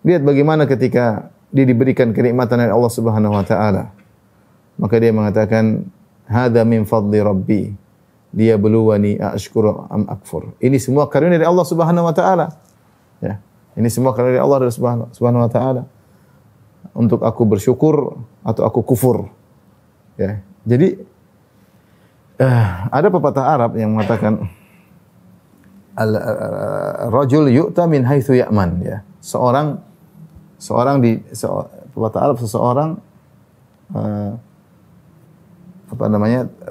lihat bagaimana ketika dia diberikan kenikmatan oleh Allah Subhanahu wa taala. Maka dia mengatakan, "Hadza min fadli rabbi. Dia beluwani ashkuru am akfur." Ini semua karunia dari Allah Subhanahu wa taala. Ya. Ini semua karunia dari Allah Subhanahu wa taala. Untuk aku bersyukur atau aku kufur. Ya. Jadi ada pepatah Arab yang mengatakan rajul yu'ta min haitsu ya'man, ya. Pepatah Arab seseorang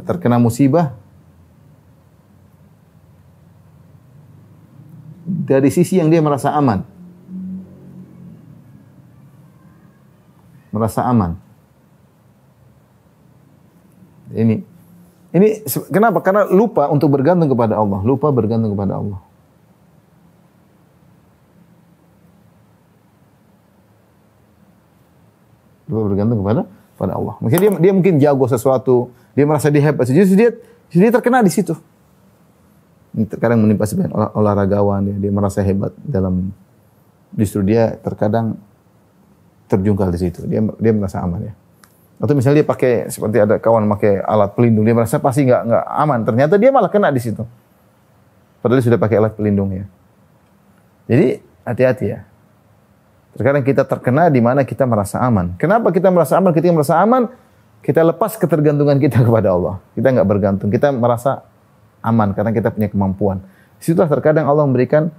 terkena musibah dari sisi yang dia merasa aman. Merasa aman. Ini kenapa? Karena lupa untuk bergantung kepada Allah. Lupa bergantung kepada Allah. Lupa bergantung kepada Allah. Mungkin dia mungkin jago sesuatu, dia merasa dia hebat. Jadi dia terkena di situ. Ini terkadang menimpa sebagian olahragawan, dia merasa hebat dalam, justru dia terkadang terjungkal di situ. Dia merasa aman, ya. Atau misalnya dia pakai, seperti ada kawan pakai alat pelindung, dia merasa pasti nggak aman. Ternyata dia malah kena di situ. Padahal dia sudah pakai alat pelindung, ya. Jadi hati-hati, ya. Terkadang kita terkena di mana kita merasa aman. Kenapa kita merasa aman? Ketika merasa aman, kita lepas ketergantungan kita kepada Allah. Kita nggak bergantung. Kita merasa aman karena kita punya kemampuan. Disitulah terkadang Allah memberikan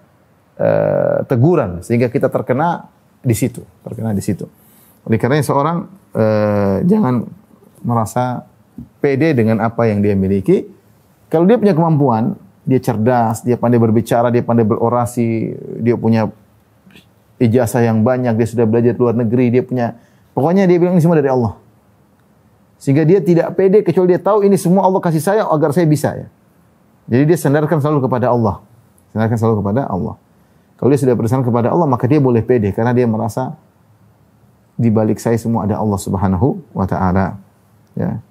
teguran sehingga kita terkena di situ. Oleh karenanya seorang jangan merasa pede dengan apa yang dia miliki. Kalau dia punya kemampuan, dia cerdas, dia pandai berbicara, dia pandai berorasi, dia punya ijazah yang banyak, dia sudah belajar di luar negeri, dia punya, pokoknya dia bilang ini semua dari Allah. Sehingga dia tidak pede kecuali dia tahu ini semua Allah kasih saya agar saya bisa ya. Jadi dia sandarkan selalu kepada Allah. Sandarkan selalu kepada Allah. Kalau dia sudah bersandar kepada Allah, maka dia boleh pede karena dia merasa di balik saya semua ada Allah Subhanahu wa taala. Ya.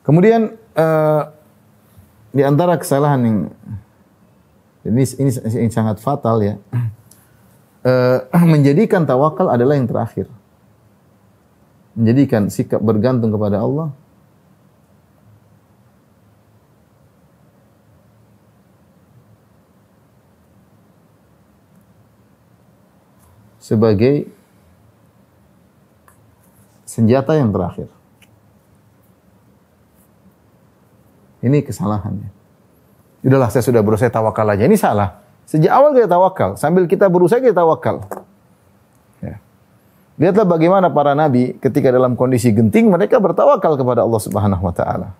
Kemudian di antara kesalahan yang ini sangat fatal ya. Menjadikan tawakal adalah yang terakhir. Menjadikan sikap bergantung kepada Allah sebagai senjata yang terakhir. Ini kesalahannya. Udahlah, saya sudah berusaha tawakal aja. Ini salah. Sejak awal kita tawakal. Sambil kita berusaha kita tawakal. Ya. Lihatlah bagaimana para nabi ketika dalam kondisi genting mereka bertawakal kepada Allah Subhanahu wa taala.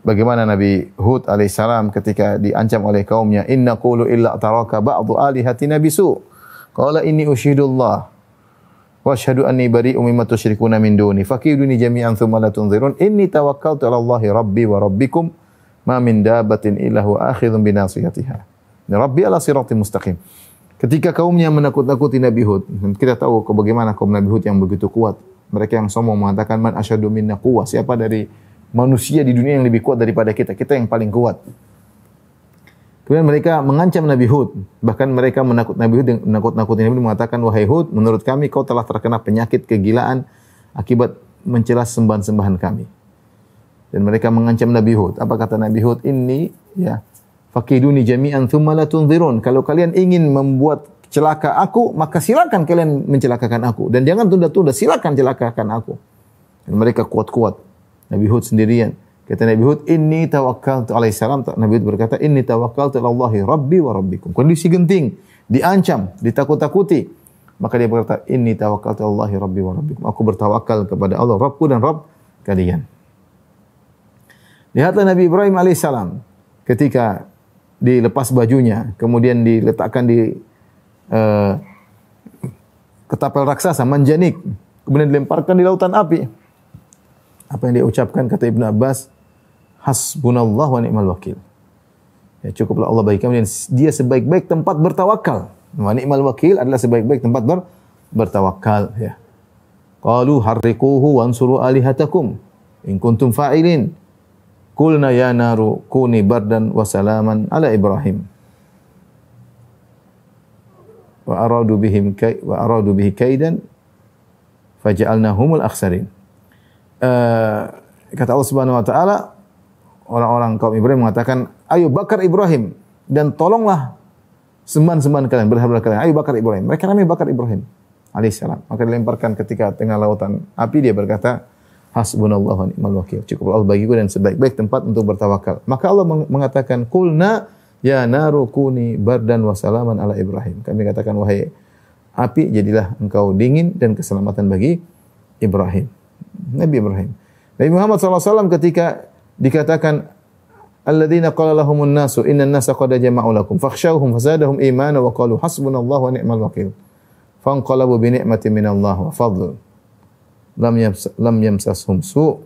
Bagaimana Nabi Hud alaihissalam ketika diancam oleh kaumnya, "Inna qulu illa taraka ba'du alihatina bisu." Qala inni usyhidullah wa asyhadu anni bari'un mimma tusyrikuna min duni fakiduni jami'an thumma la tunzirun inni tawakkaltu 'ala Allahi rabbi wa rabbikum ma min dabbatin illa huwa akhidhun bi nasiyatiha. Rabbi ala siratim mustaqim. Ketika kaumnya menakut-nakuti Nabi Hud, kita tahu bagaimana kaum Nabi Hud yang begitu kuat. Mereka yang sombong mengatakan man asyadu minna quwwah, siapa dari manusia di dunia yang lebih kuat daripada kita? Kita yang paling kuat. Kemudian mereka mengancam Nabi Hud, bahkan mereka menakut-nakuti Nabi Hud mengatakan, wahai Hud, menurut kami kau telah terkena penyakit kegilaan akibat mencela sembahan-sembahan kami. Dan mereka mengancam Nabi Hud. Apa kata Nabi Hud? Ini ya fakiduni jami'an thumma la tunzirun. Kalau kalian ingin membuat celaka aku, maka silakan kalian mencelakakan aku dan jangan tunda-tunda, silakan celakakan aku. Dan mereka kuat-kuat. Nabi Hud sendirian. Kata Nabi Hud, inni tawakkaltu alaihissalam. Nabi Hud berkata, inni tawakkaltu ala Allahi rabbi wa rabbikum. Kondisi genting, diancam, ditakut-takuti. Maka dia berkata, inni tawakkaltu ala Allahi rabbi wa rabbikum. Aku bertawakal kepada Allah, Rabbku dan Rabb kalian. Lihatlah Nabi Ibrahim alaihissalam ketika dilepas bajunya, kemudian diletakkan di ketapel raksasa, manjanik, kemudian dilemparkan di lautan api. Apa yang dia ucapkan, kata Ibnu Abbas, hasbunallah wa ni'mal wakil. Ya, cukuplah Allah bagi kami dan dia sebaik-baik tempat bertawakal. Wa ni'mal wakil adalah sebaik-baik tempat bertawakal. Ya. Qalu harriquhu wansuru alihatakum in kuntum fa'ilin. Qulna ya naru kuni bardan wa salaman ala Ibrahim. Wa aradu bihi kaidan faja'alnahumul akhsarin. Kata Allah Subhanahu wa taala, orang-orang kaum Ibrahim mengatakan, ayo bakar Ibrahim dan tolonglah sembahan-sembahan kalian, berhala kalian. Ayo bakar Ibrahim. Mereka ramai bakar Ibrahim alaihissalam. Maka dilemparkan ketika tengah lautan api, dia berkata, hasbunallahu wa ni'mal wakil. Cukup Allah bagiku dan sebaik-baik tempat untuk bertawakal. Maka Allah mengatakan, qulna ya naru kuni bardan wa salaman ala Ibrahim. Kami katakan, wahai api, jadilah engkau dingin dan keselamatan bagi Ibrahim. Nabi Ibrahim. Nabi Muhammad SAW ketika dikatakan alladzina qala lahumun nasu innan nasa qad jama'u lakum fakhshawhum fazadahum imana wa qalu hasbunallahu wa ni'mal wakil. Fanqalabu bi ni'matin minallah wa fadl. Lam yamsashum su'.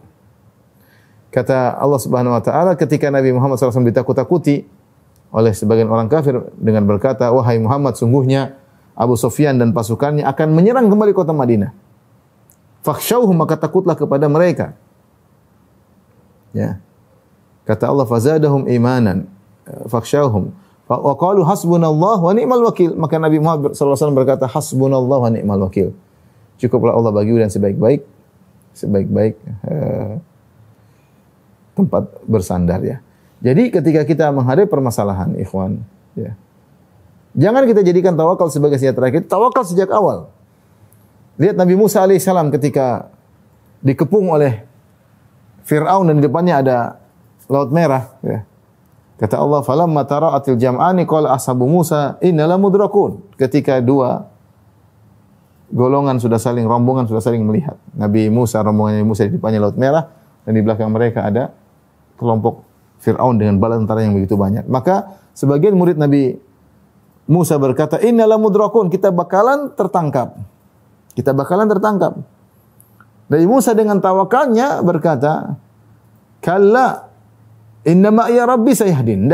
Kata Allah Subhanahu wa taala ketika Nabi Muhammad SAW ditakut-takuti oleh sebagian orang kafir dengan berkata, wahai Muhammad, sungguhnya Abu Sufyan dan pasukannya akan menyerang kembali kota Madinah. Fakhshawhum, maka takutlah kepada mereka. Ya. Kata Allah, fazadahum imanan. Fakhshawhum. Wa qalu hasbunallah wa ni'mal wakil. Maka Nabi Muhammad SAW berkata, hasbunallah wa ni'mal wakil. Cukuplah Allah bagi dan sebaik-baik tempat bersandar ya. Jadi ketika kita menghadapi permasalahan, ikhwan, ya. Jangan kita jadikan tawakal sebagai senjata terakhir. Tawakal sejak awal. Lihat Nabi Musa alaihissalam ketika dikepung oleh Fir'aun dan di depannya ada Laut Merah. Ya. Kata Allah, falamma tara'atil jam'ani qala ashabu Musa inna lamudrakun. Ketika dua rombongan sudah saling melihat. Nabi Musa, rombongan Nabi Musa di depannya Laut Merah dan di belakang mereka ada kelompok Fir'aun dengan bala tentara yang begitu banyak. Maka sebagian murid Nabi Musa berkata, "Inna lamudrakun, kita bakalan tertangkap." Kita bakalan tertangkap. Nabi Musa dengan tawakalnya berkata, "Kalla, inna ma'iya rabbi sayahdin."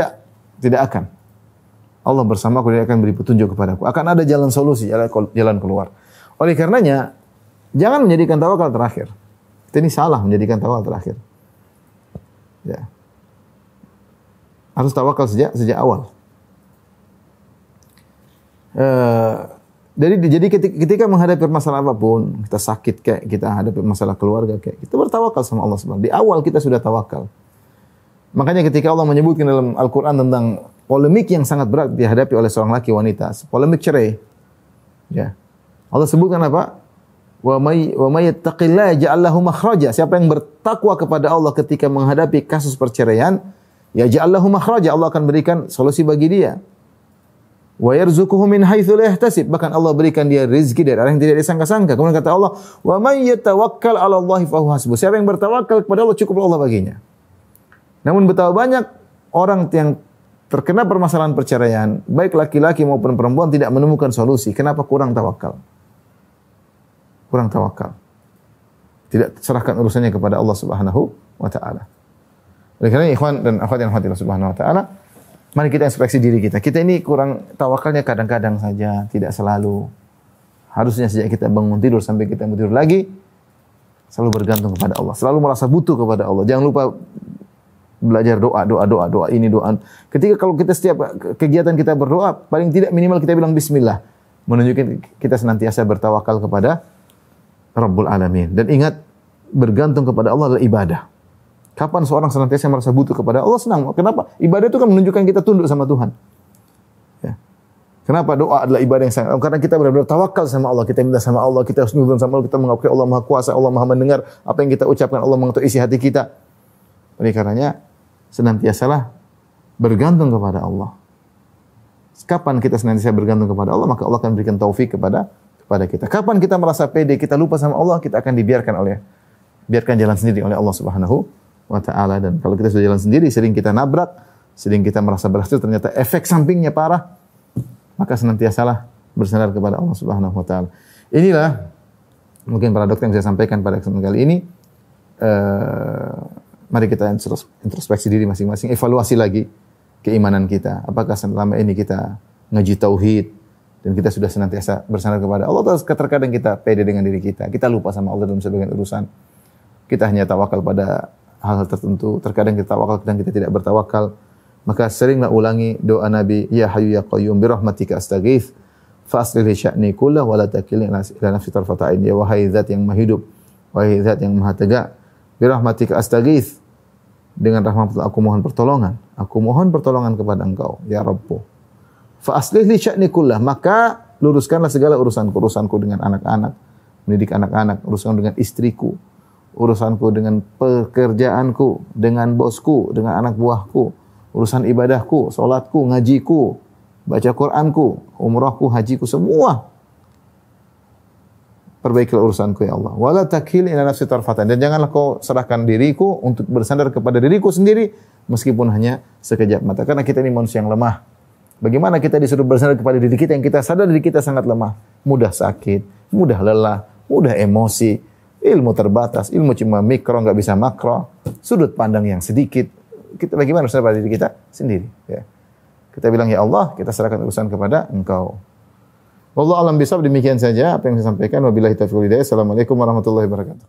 Tidak akan. Allah bersamaku, Dia akan beri petunjuk kepadaku. Akan ada jalan solusi, jalan keluar. Oleh karenanya, jangan menjadikan tawakal terakhir. Kita ini salah menjadikan tawakal terakhir. Ya. Harus tawakal sejak awal. Jadi ketika menghadapi masalah apapun, kita sakit kayak, kita hadapi masalah keluarga kayak, kita bertawakal sama Allah Subhanahu. Di awal kita sudah tawakal. Makanya ketika Allah menyebutkan dalam Al-Quran tentang polemik yang sangat berat dihadapi oleh seorang laki wanita, polemik cerai, ya, Allah sebutkan apa? Wa may yattaqillaha yaj'al lahu makhraja. Siapa yang bertakwa kepada Allah ketika menghadapi kasus perceraian, yaj'al lahu makhraja, Allah akan berikan solusi bagi dia. Wa yarzuquhu min haitsu la yahtasib, bahkan Allah berikan dia rezeki dari arah yang tidak disangka-sangka. Kemudian kata Allah, wa may yatawakkal 'ala Allah fa huwa hasbuh. Siapa yang bertawakal kepada Allah, cukup Allah baginya. Namun betapa banyak orang yang terkena permasalahan perceraian, baik laki-laki maupun perempuan, tidak menemukan solusi. Kenapa? Kurang tawakal. Kurang tawakal. Tidak serahkan urusannya kepada Allah Subhanahu wa taala. Oleh karena ikhwan dan akhwat yang Allah Subhanahu wa taala, mari kita inspeksi diri kita. Kita ini kurang tawakalnya kadang-kadang saja, tidak selalu. Harusnya sejak kita bangun tidur sampai kita tidur lagi, selalu bergantung kepada Allah. Selalu merasa butuh kepada Allah. Jangan lupa belajar doa ini, doa. Ketika kalau kita setiap kegiatan kita berdoa, paling tidak minimal kita bilang bismillah. Menunjukkan kita senantiasa bertawakal kepada Rabbul Alamin. Dan ingat, bergantung kepada Allah adalah ibadah. Kapan seorang senantiasa merasa butuh kepada Allah, senang. Kenapa? Ibadah itu kan menunjukkan kita tunduk sama Tuhan. Ya. Kenapa doa adalah ibadah yang sangat? Karena kita benar-benar tawakal sama Allah. Kita minta sama Allah, kita husnuzon sama Allah, kita mengakui Allah Maha Kuasa, Allah Maha mendengar apa yang kita ucapkan, Allah mengetahui isi hati kita. Oleh karenanya, senantiasalah bergantung kepada Allah. Kapan kita senantiasa bergantung kepada Allah, maka Allah akan berikan taufik kepada kita. Kapan kita merasa pede, kita lupa sama Allah, kita akan biarkan jalan sendiri oleh Allah Subhanahu wa taala. Dan kalau kita sudah jalan sendiri, sering kita nabrak, sering kita merasa berhasil, ternyata efek sampingnya parah, maka senantiasalah bersandar kepada Allah Subhanahu wa taala. Inilah mungkin para dokter yang saya sampaikan pada kesempatan kali ini. Mari kita introspeksi diri masing-masing, evaluasi lagi keimanan kita. Apakah selama ini kita ngaji tauhid dan kita sudah senantiasa bersandar kepada Allah, atau terkadang kita pede dengan diri kita. Kita lupa sama Allah dalam sebagian urusan. Kita hanya tawakal pada hal-hal tertentu. Terkadang kita tawakal, kadang kita tidak bertawakal. Maka seringlah ulangi doa Nabi, Ya Hayyu Ya Qayyum bi rahmatika astaghits fa aslih li sya'ni kullahu wa la takilni ila nafsi tarfata ain. Ya wahai zat yang maha hidup, wahai zat yang maha tegak, bi rahmatika astaghits, dengan rahmat aku mohon pertolongan. Aku mohon pertolongan kepada Engkau, ya Rabbu. Fa aslih li sya'ni kullahu, maka luruskanlah segala urusanku dengan anak-anak, mendidik anak-anak, urusan dengan istriku, urusanku dengan pekerjaanku, dengan bosku, dengan anak buahku, urusan ibadahku, salatku, ngajiku, baca Qur'anku, umrahku, hajiku, semua perbaikilah urusanku ya Allah. Wala takil ila nafsi tarfatan, dan janganlah kau serahkan diriku untuk bersandar kepada diriku sendiri meskipun hanya sekejap mata, karena kita ini manusia yang lemah. Bagaimana kita disuruh bersandar kepada diri kita yang kita sadar diri kita sangat lemah, mudah sakit, mudah lelah, mudah emosi, ilmu terbatas, ilmu cuma mikro, enggak bisa makro, sudut pandang yang sedikit. Kita bagaimana bersandar pada diri kita sendiri, ya. Kita bilang ya Allah, kita serahkan urusan kepada Engkau. Wallahu a'lam bishawab, demikian saja apa yang saya sampaikan. Wabillahi taufiq wal hidayah. Assalamualaikum warahmatullahi wabarakatuh.